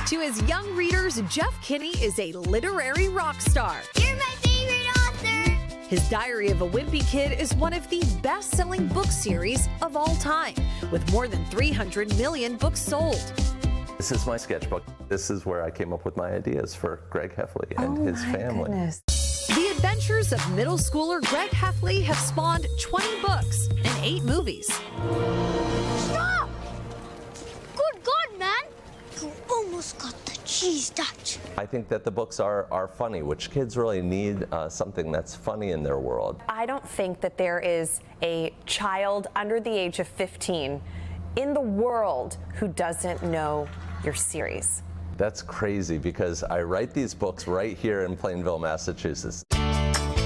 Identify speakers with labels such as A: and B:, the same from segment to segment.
A: To his young readers, Jeff Kinney is a literary rock star.
B: You're my favorite author!
A: His Diary of a Wimpy Kid is one of the best-selling book series of all time, with more than 300 million books sold.
C: This is my sketchbook. This is where I came up with my ideas for Greg Heffley and his family.
D: Goodness.
A: The adventures of middle schooler Greg Heffley have spawned 20 books and 8 movies.
B: Stop! Good God, man! You almost got the cheese touch.
C: I think that the books are funny, which kids really need something that's funny in their world.
D: I don't think that there is a child under the age of 15 in the world who doesn't know your series.
C: That's crazy because I write these books right here in Plainville, Massachusetts.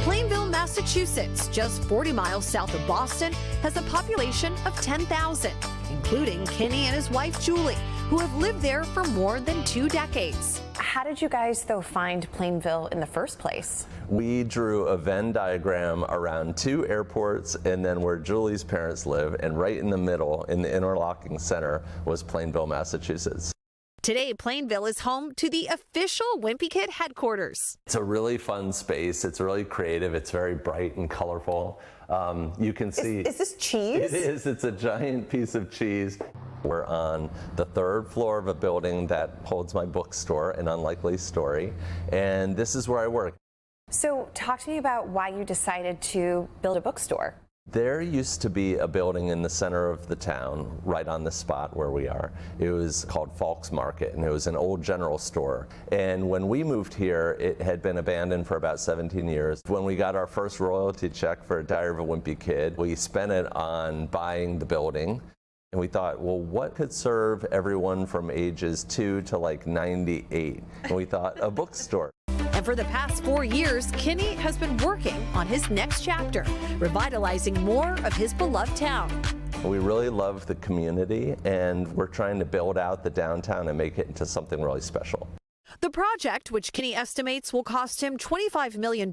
A: Plainville, Massachusetts, just 40 miles south of Boston, has a population of 10,000, including Kinney and his wife, Julie, who have lived there for more than 2 decades.
D: How did you guys, though, find Plainville in the first place?
C: We drew a Venn diagram around 2 airports and then where Julie's parents live, and right in the middle, in the interlocking center, was Plainville, Massachusetts.
A: Today, Plainville is home to the official Wimpy Kid headquarters.
C: It's a really fun space. It's really creative. It's very bright and colorful. You can see.
D: Is this cheese?
C: It is. It's a giant piece of cheese. We're on the 3rd floor of a building that holds my bookstore, An Unlikely Story, and this is where I work.
D: So talk to me about why you decided to build a bookstore.
C: There used to be a building in the center of the town, right on the spot where we are. It was called Falk's Market, and it was an old general store. And when we moved here, it had been abandoned for about 17 years. When we got our first royalty check for Diary of a Wimpy Kid, we spent it on buying the building. And we thought, well, what could serve everyone from ages 2 to like 98? And we thought, a bookstore.
A: And for the past 4 years, Kinney has been working on his next chapter, revitalizing more of his beloved town.
C: We really love the community, and we're trying to build out the downtown and make it into something really special.
A: The project, which Kinney estimates will cost him $25 million,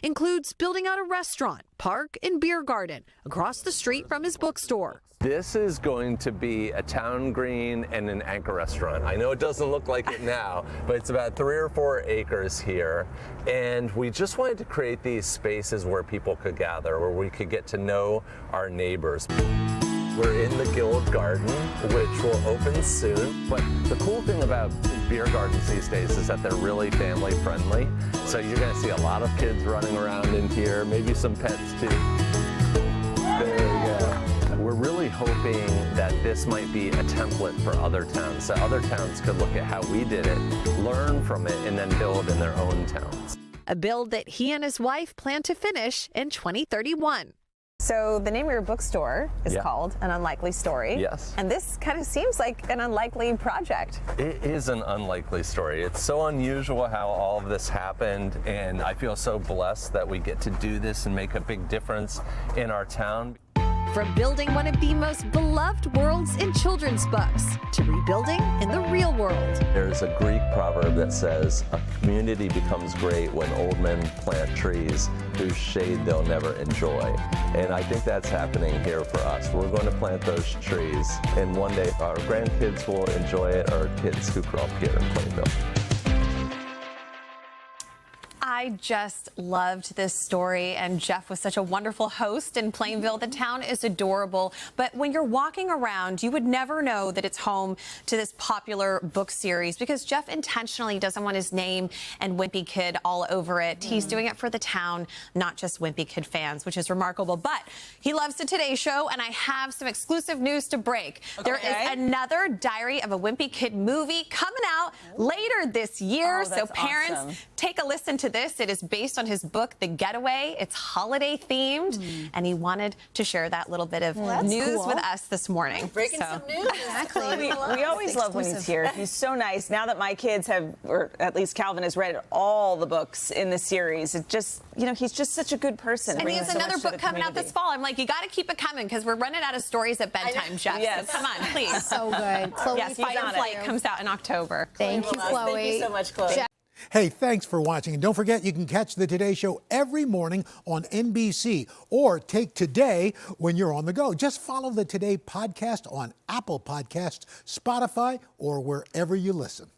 A: includes building out a restaurant, park, and beer garden across the street from his bookstore.
C: This is going to be a town green and an anchor restaurant. I know it doesn't look like it now, but it's about 3 or 4 acres here. And we just wanted to create these spaces where people could gather, where we could get to know our neighbors. We're in the Guild Garden, which will open soon. But the cool thing about beer gardens these days is that they're really family friendly. So you're gonna see a lot of kids running around in here, maybe some pets too. There we go. We're really hoping that this might be a template for other towns, so other towns could look at how we did it, learn from it, and then build in their own towns.
A: A build that he and his wife plan to finish in 2031.
D: So the name of your bookstore is called An Unlikely Story.
C: Yes.
D: And this kind of seems like an unlikely project.
C: It is an unlikely story. It's so unusual how all of this happened, and I feel so blessed that we get to do this and make a big difference in our town.
A: From building one of the most beloved worlds in children's books to rebuilding in the real world.
C: There's a Greek proverb that says, a community becomes great when old men plant trees whose shade they'll never enjoy. And I think that's happening here for us. We're going to plant those trees, and one day our grandkids will enjoy it, or kids who grow up here in Plainville.
D: I just loved this story, and Jeff was such a wonderful host in Plainville. The town is adorable, but when you're walking around, you would never know that it's home to this popular book series because Jeff intentionally doesn't want his name and Wimpy Kid all over it. He's doing it for the town, not just Wimpy Kid fans, which is remarkable. But he loves the Today Show, and I have some exclusive news to break. Okay. There is another Diary of a Wimpy Kid movie coming out later this year, so parents, take a listen to this. It is based on his book, The Getaway. It's holiday themed, and he wanted to share that little bit of news with us this morning.
E: Breaking some news.
F: Exactly. We always love when he's here. He's so nice. Now that my kids have, or at least Calvin has read all the books in the series, it just, you know, he's just such a good person.
D: And he has another book coming out this fall. I'm like, you got to keep it coming because we're running out of stories at bedtime, Jeff.
F: Yes.
D: So come on, please.
E: So good. Chloe,
D: yes, Fight or Flight comes out in October.
E: Thank you, Chloe.
F: Thank you so much, Chloe.
G: Hey, thanks for watching. And don't forget, you can catch the Today Show every morning on NBC or take Today when you're on the go. Just follow the Today podcast on Apple Podcasts, Spotify, or wherever you listen.